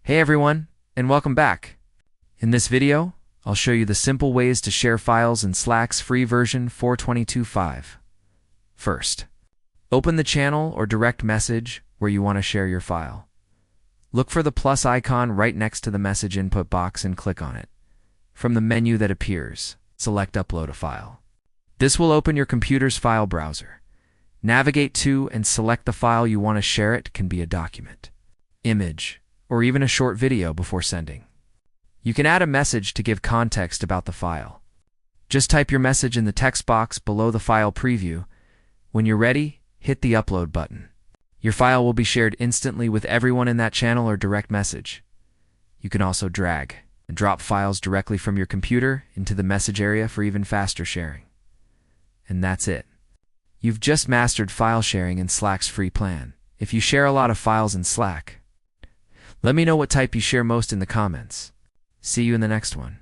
Hey everyone, and welcome back. In this video, I'll show you the simple ways to share files in Slack's free version 4.22.5. First, open the channel or direct message where you want to share your file. Look for the plus icon right next to the message input box and click on it. From the menu that appears, select Upload a file. This will open your computer's file browser. Navigate to and select the file you want to share. It can be a document, image, or even a short video before sending. You can add a message to give context about the file. Just type your message in the text box below the file preview. When you're ready, hit the upload button. Your file will be shared instantly with everyone in that channel or direct message. You can also drag and drop files directly from your computer into the message area for even faster sharing. And that's it. You've just mastered file sharing in Slack's free plan. If you share a lot of files in Slack, let me know what type you share most in the comments. See you in the next one.